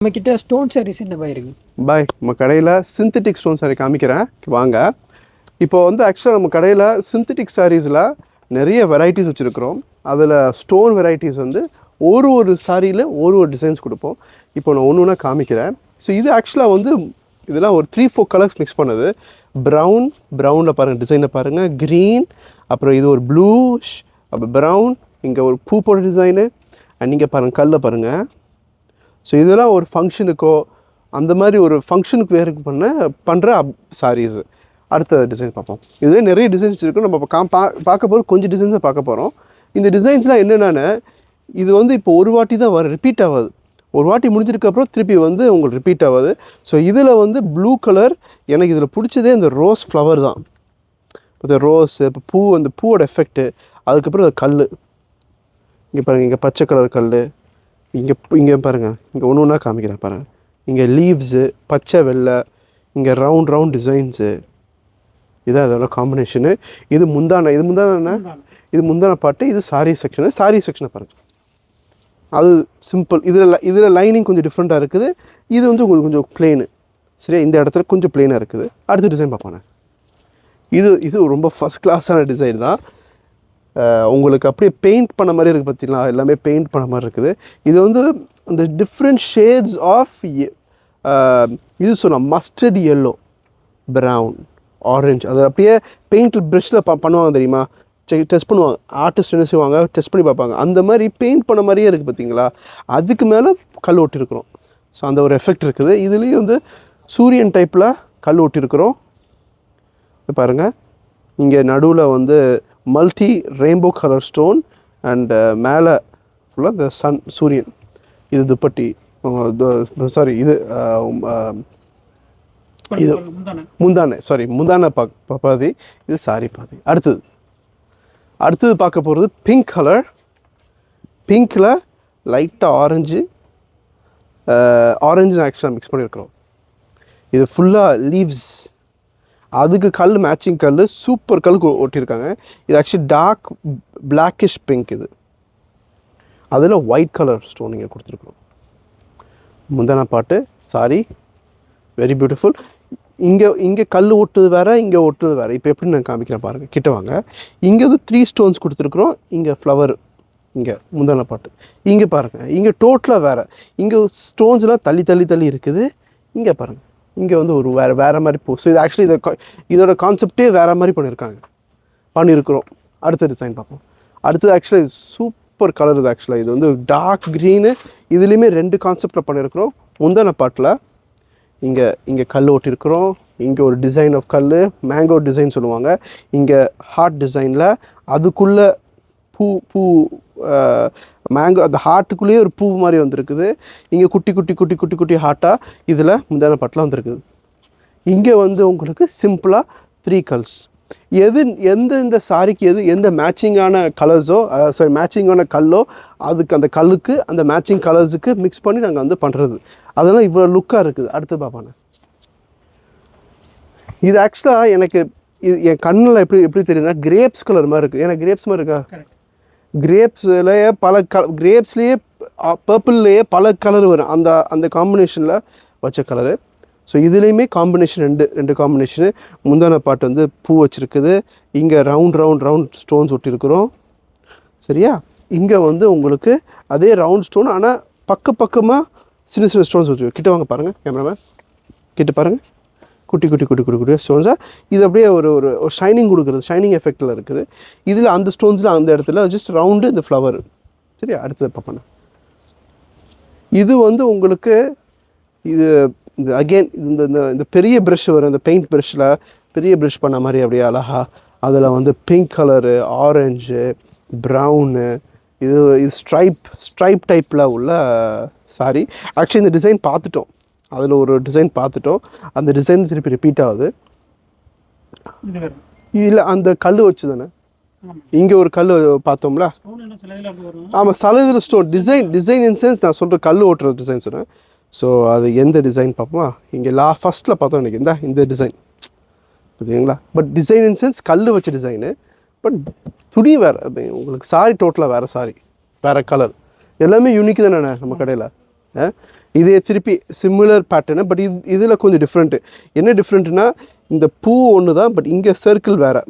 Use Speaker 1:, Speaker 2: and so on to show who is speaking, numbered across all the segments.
Speaker 1: நம்மக்கிட்ட ஸ்டோன் சாரீஸ் என்ன பாய் இருக்குது?
Speaker 2: பாய் நம்ம கடையில் சிந்தட்டிக் ஸ்டோன் சாரீ காமிக்கிறேன் வாங்க. இப்போ வந்து ஆக்சுவலாக நம்ம கடையில் சிந்தட்டிக் சாரீஸில் நிறைய வெரைட்டிஸ் வச்சுருக்கிறோம். அதில் ஸ்டோன் வெரைட்டிஸ் வந்து ஒரு சாரியில் ஒரு டிசைன்ஸ் கொடுப்போம். இப்போ நான் ஒன்று ஒன்றா காமிக்கிறேன். ஸோ இது ஆக்சுவலாக வந்து இதெல்லாம் ஒரு 3-4 கலர்ஸ் மிக்ஸ் பண்ணுது. ப்ரௌனில் பாருங்கள், டிசைனை பாருங்கள், க்ரீன், அப்புறம் இது ஒரு ப்ளூஷ், அப்புறம் ப்ரௌன், இங்கே ஒரு பூ போட்ட டிசைனு, அண்ட் இங்கே பாருங்கள் கல்லை பாருங்கள். ஸோ இதெல்லாம் ஒரு ஃபங்க்ஷனுக்கோ அந்த மாதிரி ஒரு ஃபங்க்ஷனுக்கு வேறு பண்ணுற சாரீஸு. அடுத்த டிசைன் பார்ப்போம். இதுவே நிறைய டிசைன்ஸ் இருக்கும். நம்ம பார்க்க போது கொஞ்சம் டிசைன்ஸை பார்க்க போகிறோம். இந்த டிசைன்ஸ்லாம் என்னென்னா, இது வந்து இப்போ ஒரு வாட்டி தான் ரிப்பீட் ஆகாது. ஒரு வாட்டி முடிஞ்சதுக்கப்புறம் திருப்பி வந்து உங்களுக்கு ரிப்பீட் ஆகாது. ஸோ இதில் வந்து ப்ளூ கலர் எனக்கு இதில் பிடிச்சதே இந்த ரோஸ் ஃப்ளவர் தான். இப்போ ரோஸ், இப்போ பூ, அந்த பூவோட எஃபெக்ட்டு, அதுக்கப்புறம் அது கல் இங்கே பாருங்கள், இங்கே பச்சை கலர் கல், இங்கே பாருங்கள், இங்கே ஒன்று ஒன்றா காமிக்கிறேன் பாருங்கள். இங்கே லீவ்ஸு, பச்சை வெள்ளை, இங்கே ரவுண்ட் டிசைன்ஸு, இதான் அதோட காம்பினேஷனு. இது முந்தான பாட்டு. இது சாரீ செக்ஷனை பாருங்கள். அது சிம்பிள். இதில் லைனிங் கொஞ்சம் டிஃப்ரெண்ட்டாக இருக்குது. இது வந்து உங்களுக்கு கொஞ்சம் பிளெயின். சரியா, இந்த இடத்துல கொஞ்சம் பிளெயினாக இருக்குது. அடுத்த டிசைன் பார்ப்பானே. இது ரொம்ப ஃபஸ்ட் கிளாஸான டிசைன் தான். உங்களுக்கு அப்படியே பெயிண்ட் பண்ண மாதிரி இருக்குது. பார்த்தீங்களா, எல்லாமே பெயிண்ட் பண்ண மாதிரி இருக்குது. இது வந்து அந்த டிஃப்ரெண்ட் ஷேட்ஸ் ஆஃப் இது சொன்னால் மஸ்டர்ட் எல்லோ, ப்ரௌன், ஆரஞ்சு, அது அப்படியே பெயிண்டில் ப்ரெஷ்ஷில் பண்ணுவாங்க தெரியுமா, டெஸ்ட் பண்ணுவாங்க. ஆர்டிஸ்ட் என்ன செய்வாங்க, டெஸ்ட் பண்ணி பார்ப்பாங்க. அந்த மாதிரி பெயிண்ட் பண்ண மாதிரியே இருக்குது பார்த்தீங்களா. அதுக்கு மேலே கல் ஒட்டியிருக்கிறோம். ஸோ அந்த ஒரு எஃபெக்ட் இருக்குது. இதுலேயும் வந்து சூரியன் டைப்பில் கல் ஒட்டியிருக்கிறோம். பாருங்கள், இங்கே நடுவில் வந்து multi rainbow colour stone, and மேலே ஃபுல்லாக இந்த சூரியன். இது துப்பட்டி, சாரி இது முந்தான பாதி, இது சாரி பாதி. அடுத்தது பார்க்க போகிறது பிங்க் கலர். பிங்க்கில் லைட்டாக ஆரஞ்சு ஆக்சுவலாக மிக்ஸ் பண்ணியிருக்கிறோம். இது ஃபுல்லாக லீவ்ஸ், அதுக்கு கல் மேட்சிங் கல், சூப்பர் கல் ஒட்டியிருக்காங்க. இது ஆக்சுவலி டார்க் பிளாக்கிஷ் பிங்க். இது அதில் ஒயிட் கலர் ஸ்டோன் இங்கே கொடுத்துருக்குறோம். முந்தான பாட்டு, சாரி, வெரி பியூட்டிஃபுல். இங்கே கல் ஒட்டுது வேறு, இங்கே ஒட்டுது வேறு. இப்போ எப்படி நான் காமிக்கிறேன் பாருங்கள், கிட்ட வாங்க. இங்கே வந்து 3 ஸ்டோன்ஸ் கொடுத்துருக்குறோம். இங்கே ஃப்ளவர், இங்கே முந்தான பாட்டு. இங்கே பாருங்கள், இங்கே டோட்டலாக வேறு. இங்கே ஸ்டோன்ஸ்லாம் தள்ளி இருக்குது. இங்கே பாருங்கள், இங்கே வந்து ஒரு வேறு மாதிரி பூ. ஸோ இது ஆக்சுவலி இதோட கான்செப்டே வேறு மாதிரி பண்ணியிருக்கிறோம். அடுத்த டிசைன் பார்ப்போம். அடுத்தது ஆக்சுவலாக இது சூப்பர் கலர். இது ஆக்சுவலாக இது வந்து டார்க் க்ரீனு. இதுலேயுமே 2 கான்செப்டில் பண்ணியிருக்கிறோம். முந்தான பாட்டில் இங்கே கல் ஓட்டியிருக்கிறோம். இங்கே ஒரு டிசைன் ஆஃப் கல், மேங்கோ டிசைன் சொல்லுவாங்க. இங்கே ஹார்ட் டிசைனில் அதுக்குள்ளே பூ மேங்கோ, அந்த ஹார்ட்டுக்குள்ளேயே ஒரு பூ மாதிரி வந்திருக்குது. இங்கே குட்டி ஹார்ட்டாக இதில் முந்தான பாட்டில் வந்திருக்குது. இங்கே வந்து உங்களுக்கு சிம்பிளாக 3 கலர்ஸ். இந்த சாரிக்கு எந்த மேட்சிங்கான கலர்ஸோ, மேட்சிங்கான கல்லோ, அதுக்கு அந்த கல்லுக்கு அந்த மேட்சிங் கலர்ஸுக்கு மிக்ஸ் பண்ணி நாங்கள் வந்து பண்ணுறது. அதெல்லாம் இவ்வளோ லுக்காக இருக்குது. அடுத்து பார்ப்பானே. இது ஆக்சுவலாக எனக்கு என் கண்ணில் எப்படி தெரியுதுன்னா, கிரேப்ஸ் கலர் மாதிரி இருக்குது. ஏன்னா கிரேப்ஸ் மாதிரி இருக்கா, கிரேப்ஸ்லேயே கிரேப்ஸ்லேயே பர்பிள்லேயே பல கலர் வரும். அந்த காம்பினேஷனில் வச்ச கலரு. ஸோ இதுலேயுமே காம்பினேஷன் ரெண்டு காம்பினேஷனு. முந்தான பாட்டு வந்து பூ வச்சுருக்குது. இங்கே ரவுண்ட் ஸ்டோன்ஸ் ஒட்டியிருக்கிறோம். சரியா, இங்கே வந்து உங்களுக்கு அதே ரவுண்ட் ஸ்டோன், ஆனால் பக்கமாக சின்ன ஸ்டோன்ஸ் வச்சு. கிட்ட வாங்க பாருங்கள், கேமராமேன் கிட்ட பாருங்கள். குட்டி ஸ்டோன்ஸாக இது அப்படியே ஒரு ஷைனிங் கொடுக்குறது, ஷைனிங் எஃபெக்டில் இருக்குது. இதில் அந்த ஸ்டோன்ஸில் அந்த இடத்துல ஜஸ்ட் ரவுண்டு இந்த ஃப்ளவர். சரியா, அடுத்தது பார்ப்பேன். இது வந்து உங்களுக்கு இந்த அகெயின் இந்த பெரிய ப்ரஷ் வரும். இந்த பெயிண்ட் ப்ரஷ்ஷில் பெரிய ப்ரஷ் பண்ண மாதிரி அப்படியே அழகா அதில் வந்து பிங்க் கலரு, ஆரஞ்சு, ப்ரௌனு, இது ஸ்ட்ரைப் டைப்பில் உள்ள சாரி. ஆக்சுவலி இந்த டிசைன் பார்த்துட்டோம். அதில் ஒரு டிசைன் பார்த்துட்டோம். அந்த டிசைன் திருப்பி ரிப்பீட் ஆகுது. இல்லை, அந்த கல் வச்சு தானே இங்கே ஒரு கல் பார்த்தோம்ல. ஆமாம், சலதில் ஸ்டோன் டிசைன் இன் சென்ஸ் நான் சொல்கிற கல் ஓட்டுற டிசைன் சொன்னேன். ஸோ அது எந்த டிசைன் பார்ப்போமா. இங்கே ஃபஸ்ட்டில் பார்த்தோம் எனக்கு இந்த டிசைன் புரியுதுங்களா. பட் டிசைன் இன் சென்ஸ் கல் வச்ச டிசைனு. பட் துணி வேறு, உங்களுக்கு சாரி டோட்டலாக வேறு சாரி, வேறு கலர், எல்லாமே யூனிக் தானே நம்ம கடையில். இதே திருப்பி சிமிலர் பேட்டர்னு, பட் இதில் கொஞ்சம் டிஃப்ரெண்ட்டு. என்ன டிஃப்ரெண்ட்டுனா இந்த பூ ஒன்று தான், பட் இங்கே சர்க்கிள் வேறு,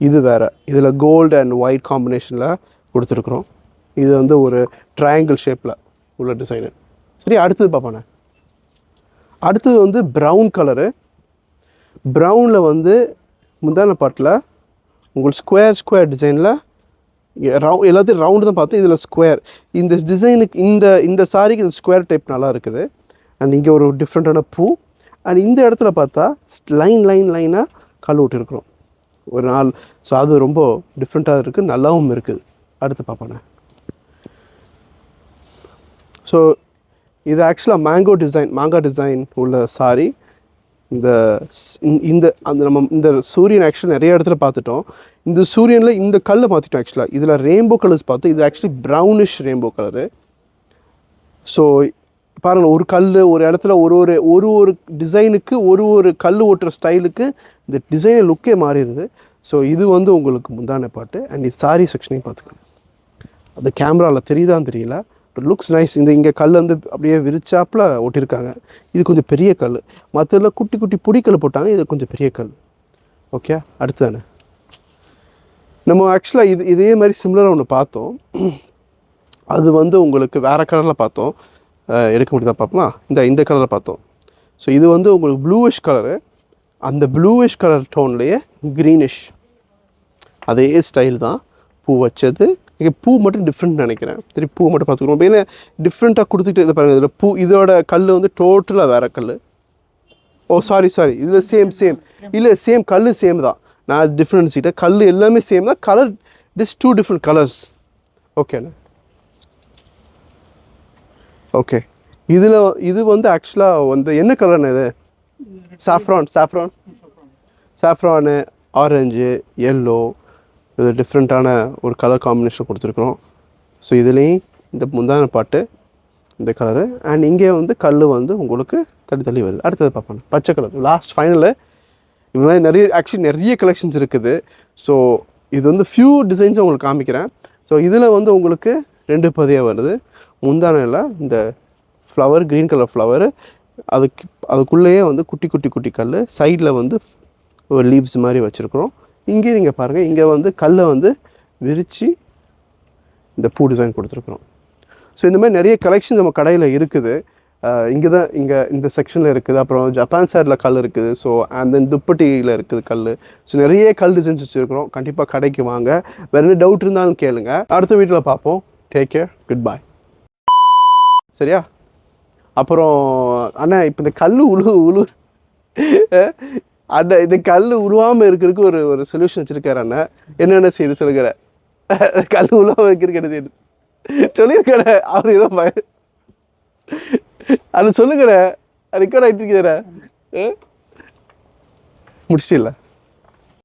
Speaker 2: இது வேறு. இதில் கோல்டு அண்ட் ஒயிட் காம்பினேஷனில் கொடுத்துருக்குறோம். இது வந்து ஒரு ட்ரையாங்கிள் ஷேப்பில் உள்ள டிசைனு. சரி, அடுத்தது பார்ப்போண்ணே. அடுத்தது வந்து ப்ரௌன் கலரு. ப்ரௌனில் வந்து முந்தான பாட்டில் உங்களுக்கு ஸ்கொயர் டிசைனில் எல்லாத்தையும் ரவுண்டு தான் பார்த்தோம். இதில் ஸ்கொயர் இந்த டிசைனுக்கு இந்த சாரிக்கு இந்த ஸ்கொயர் டைப் நல்லா இருக்குது. அண்ட் இங்கே ஒரு டிஃப்ரெண்ட்டான பூ. அண்ட் இந்த இடத்துல பார்த்தா லைனாக கல் விட்டுருக்குறோம் ஒரு நாள். ஸோ அது ரொம்ப டிஃப்ரெண்ட்டாக இருக்குது, நல்லாவும் இருக்குது. அடுத்து பார்ப்போண்ணே. ஸோ இது ஆக்சுவலாக மாங்கா டிசைன் உள்ள சாரி. இந்த நம்ம இந்த சூரியன் ஆக்சுவலி நிறைய இடத்துல பார்த்துட்டோம். இந்த சூரியனில் இந்த கல்லை மாற்றிட்டோம். ஆக்சுவலாக இதில் ரெயின்போ கலர்ஸ் பார்த்தோம். இது actually brownish rainbow colour. So பாருங்கள், ஒரு கல் ஒரு இடத்துல ஒரு டிசைனுக்கு ஒரு கல் ஓட்டுற ஸ்டைலுக்கு இந்த டிசைனை லுக்கே மாறிடுது. ஸோ இது வந்து உங்களுக்கு முந்தான பாட்டு. அண்ட் இது சாரி செக்ஷனையும் பார்த்துக்கலாம். அது கேமராவில் தெரியுதான்னு தெரியல, பட் லுக்ஸ் நைஸ். இங்கே கல் வந்து அப்படியே விரிச்சாப்பில் ஒட்டியிருக்காங்க. இது கொஞ்சம் பெரிய கல். மற்றதில் குட்டி குட்டி பொடிக்கல் போட்டாங்க, இது கொஞ்சம் பெரிய கல். ஓகே, அடுத்து தானே நம்ம ஆக்சுவலாக இதே மாதிரி சிமிலராக ஒன்று பார்த்தோம். அது வந்து உங்களுக்கு வேறு கலரில் பார்த்தோம். எடுக்க முடியுதா பார்ப்போமா? இந்த கலரில் பார்த்தோம். ஸோ இது வந்து உங்களுக்கு ப்ளூவிஷ் கலரு. அந்த ப்ளூவிஷ் கலர் டோன்லேயே க்ரீனிஷ் அதே ஸ்டைல் தான் பூ வச்சது. இங்கே பூ மட்டும் டிஃப்ரெண்ட் நினைக்கிறேன். திருப்பி பூ மட்டும் பார்த்துக்கணும். ஏன்னா டிஃப்ரெண்ட்டாக கொடுத்துட்டு இதை பாருங்கள். இதில் பூ இதோட கல் வந்து டோட்டலாக வேறு கல். ஓ சாரி இதில் சேம் இல்லை, சேம் கல் சேம் தான். நான் டிஃப்ரென்ஸிட்டேன். கல் எல்லாமே சேம் தான், கலர் ஜஸ்ட் 2 டிஃப்ரெண்ட் கலர்ஸ். ஓகேண்ணா. ஓகே, இது வந்து ஆக்சுவலாக வந்து என்ன கலர்ண்ணா? இது சாஃப்ரானு, ஆரஞ்சு, எல்லோ, இது டிஃப்ரெண்ட்டான ஒரு கலர் காம்பினேஷன் கொடுத்துருக்குறோம். ஸோ இதுலேயும் இந்த முந்தான பாட்டு இந்த கலரு. அண்ட் இங்கே வந்து கல் வந்து உங்களுக்கு தள்ளி வருது. அடுத்தது பார்ப்போம், பச்சை கலர் லாஸ்ட் ஃபைனலு. இது மாதிரி நிறைய கலெக்ஷன்ஸ் இருக்குது. ஸோ இது வந்து ஃபியூ டிசைன்ஸை உங்களுக்கு காமிக்கிறேன். ஸோ இதில் வந்து உங்களுக்கு 2 பதியாக வருது. முந்தானையில் இந்த ஃப்ளவர், க்ரீன் கலர் ஃப்ளவரு, அதுக்குள்ளேயே வந்து குட்டி கல், சைடில் வந்து ஒரு லீவ்ஸ் மாதிரி வச்சுருக்குறோம். இங்கே நீங்கள் பாருங்கள், இங்கே வந்து கல்லை வந்து விரித்து இந்த பூ டிசைன் கொடுத்துருக்குறோம். ஸோ இந்த மாதிரி நிறைய கலெக்ஷன் நம்ம கடையில் இருக்குது. இங்கே இந்த செக்ஷனில் இருக்குது. அப்புறம் ஜப்பான் சைடில் கல் இருக்குது. ஸோ அந்த துப்பட்டியில் இருக்குது கல். ஸோ நிறைய கல் டிசைன்ஸ் வச்சுருக்கிறோம். கண்டிப்பாக கடைக்கு வாங்க. வேறு என்ன டவுட் இருந்தாலும் கேளுங்க. அடுத்த வீட்டில் பார்ப்போம். Take care, good bye. சரியா? அப்புறம் அண்ணா இப்போ இந்த கல் உழு அண்ணா, இந்த கல் உருவாமல் இருக்கிறதுக்கு ஒரு சொல்யூஷன் வச்சுருக்காரு அண்ணா. என்னென்ன செய்யணும் சொல்லுங்கண்ணே. கல் உருவாமல் இருக்கிறதுக்கு என்ன செய்யணும் சொல்லியிருக்கண்ணே. அவர் ஏதோ அது சொல்லுங்கண்ணே. ரெக்கார்ட் ஆகிட்டு இருக்கிறேன். முடிச்சிட்டில்ல?